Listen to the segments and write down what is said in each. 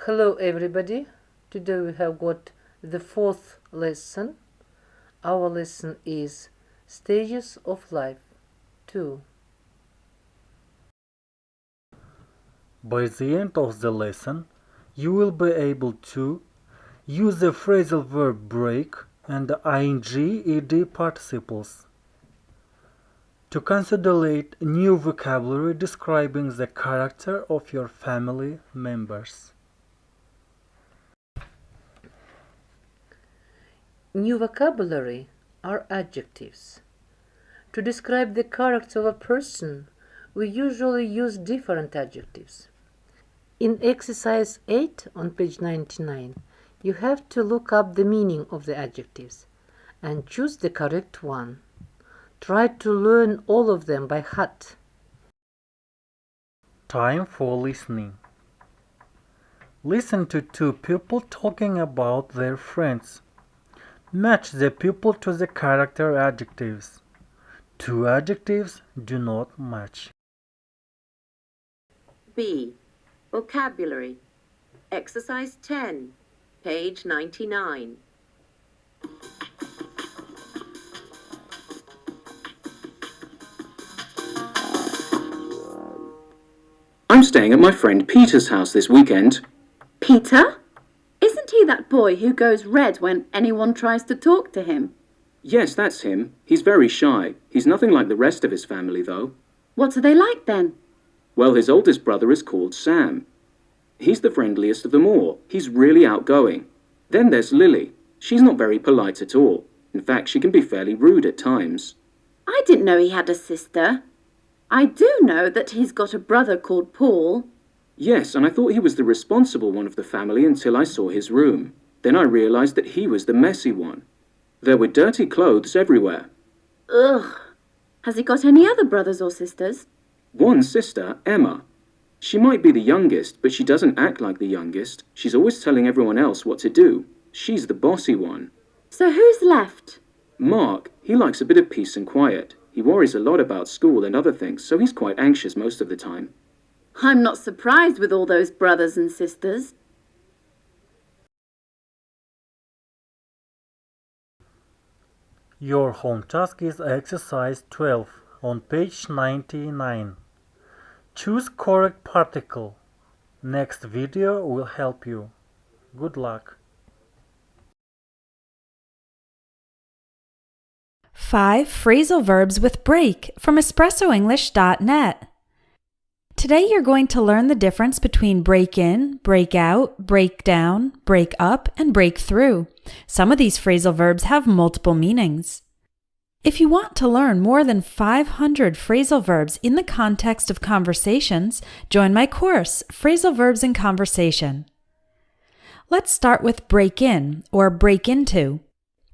Hello everybody. Today we have got the fourth lesson. Our lesson is Stages of Life 2. By the end of the lesson, you will be able to use the phrasal verb break and the ing-ed participles, to consolidate new vocabulary describing the character of your family members. New vocabulary are adjectives. To describe the character of a person, we usually use different adjectives. In exercise 8 on page 99, you have to look up the meaning of the adjectives and choose the correct one. Try to learn all of them by heart. Time for listening. Listen to two people talking about their friends. Match the people to the character adjectives. Two adjectives do not match. B. Vocabulary. Exercise 10, page 99. I'm staying at my friend Peter's house this weekend. Peter? Isn't he that boy who goes red when anyone tries to talk to him? Yes, that's him. He's very shy. He's nothing like the rest of his family, though. What are they like then? Well, his oldest brother is called Sam. He's the friendliest of them all. He's really outgoing. Then there's Lily. She's not very polite at all. In fact, she can be fairly rude at times. I didn't know he had a sister. I do know that he's got a brother called Paul. Yes, and I thought he was the responsible one of the family until I saw his room. Then I realized that he was the messy one. There were dirty clothes everywhere. Ugh. Has he got any other brothers or sisters? One sister, Emma. She might be the youngest, but she doesn't act like the youngest. She's always telling everyone else what to do. She's the bossy one. So who's left? Mark, he likes a bit of peace and quiet. He worries a lot about school and other things, so he's quite anxious most of the time. I'm not surprised with all those brothers and sisters. Your home task is exercise 12 on page 99. Choose correct particle. Next video will help you. Good luck. 5 phrasal verbs with break from espressoenglish.net. Today you're going to learn the difference between break in, break out, break down, break up, and break through. Some of these phrasal verbs have multiple meanings. If you want to learn more than 500 phrasal verbs in the context of conversations, join my course, Phrasal Verbs in Conversation. Let's start with break in or break into.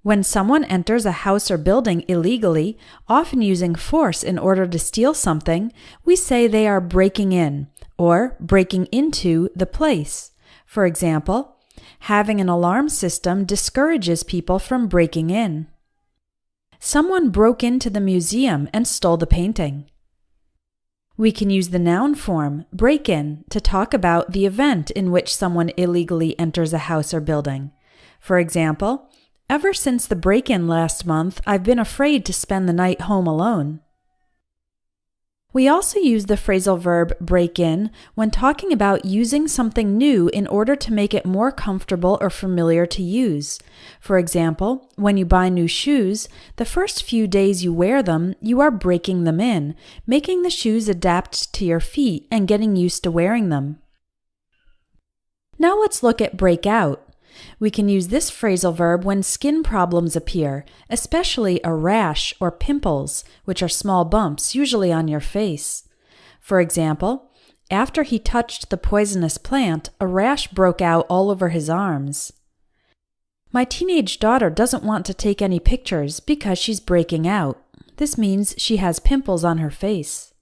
When someone enters a house or building illegally, often using force in order to steal something, we say they are breaking in or breaking into the place. For example, having an alarm system discourages people from breaking in. Someone broke into the museum and stole the painting. We can use the noun form, break in, to talk about the event in which someone illegally enters a house or building. For example, ever since the break-in last month, I've been afraid to spend the night home alone. We also use the phrasal verb break in when talking about using something new in order to make it more comfortable or familiar to use. For example, when you buy new shoes, the first few days you wear them, you are breaking them in, making the shoes adapt to your feet and getting used to wearing them. Now let's look at break out. We can use this phrasal verb when skin problems appear, especially a rash or pimples, which are small bumps, usually on your face. For example, after he touched the poisonous plant, a rash broke out all over his arms. My teenage daughter doesn't want to take any pictures because she's breaking out. This means she has pimples on her face.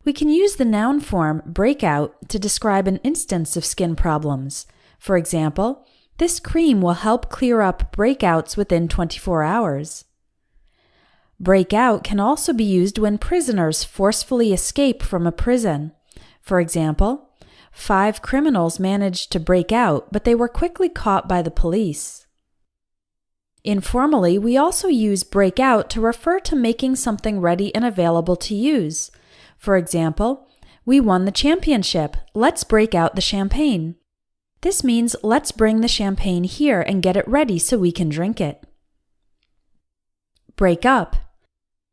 We can use the noun form break out to describe an instance of skin problems. For example, this cream will help clear up breakouts within 24 hours. Break out can also be used when prisoners forcefully escape from a prison. For example, 5 criminals managed to break out, but they were quickly caught by the police. Informally, we also use break out to refer to making something ready and available to use. For example, we won the championship. Let's break out the champagne. This means let's bring the champagne here and get it ready so we can drink it. Break up.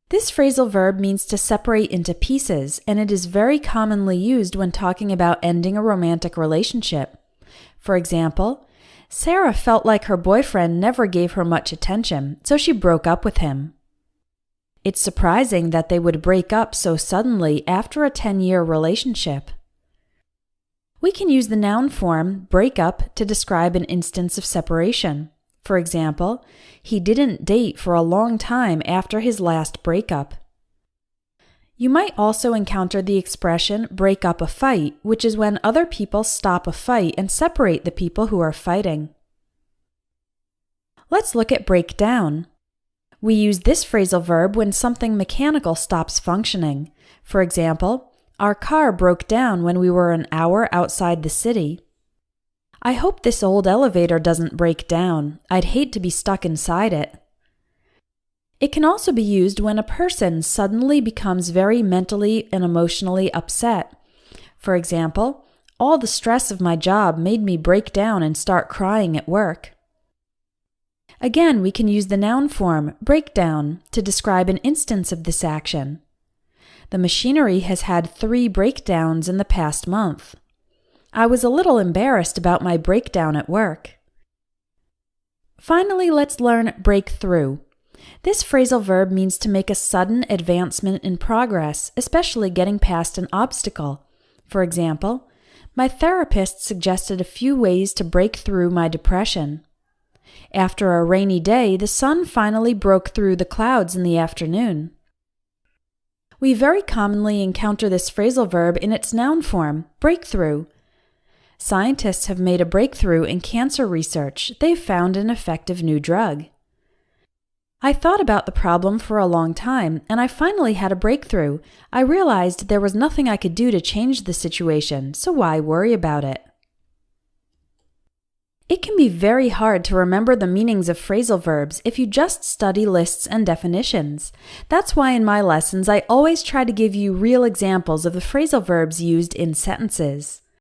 This phrasal verb means to separate into pieces, and it is very commonly used when talking about ending a romantic relationship. For example, Sarah felt like her boyfriend never gave her much attention, so she broke up with him. It's surprising that they would break up so suddenly after a 10-year relationship. We can use the noun form break up to describe an instance of separation. For example, he didn't date for a long time after his last breakup. You might also encounter the expression break up a fight, which is when other people stop a fight and separate the people who are fighting. Let's look at break down. We use this phrasal verb when something mechanical stops functioning. For example, our car broke down when we were an hour outside the city. I hope this old elevator doesn't break down. I'd hate to be stuck inside it. It can also be used when a person suddenly becomes very mentally and emotionally upset. For example, all the stress of my job made me break down and start crying at work. Again, we can use the noun form breakdown to describe an instance of this action. The machinery has had 3 breakdowns in the past month. I was a little embarrassed about my breakdown at work. Finally, let's learn break through. This phrasal verb means to make a sudden advancement in progress, especially getting past an obstacle. For example, my therapist suggested a few ways to break through my depression. After a rainy day, the sun finally broke through the clouds in the afternoon. We very commonly encounter this phrasal verb in its noun form, breakthrough. Scientists have made a breakthrough in cancer research. They've found an effective new drug. I thought about the problem for a long time, and I finally had a breakthrough. I realized there was nothing I could do to change the situation, so why worry about it? It can be very hard to remember the meanings of phrasal verbs if you just study lists and definitions. That's why in my lessons I always try to give you real examples of the phrasal verbs used in sentences.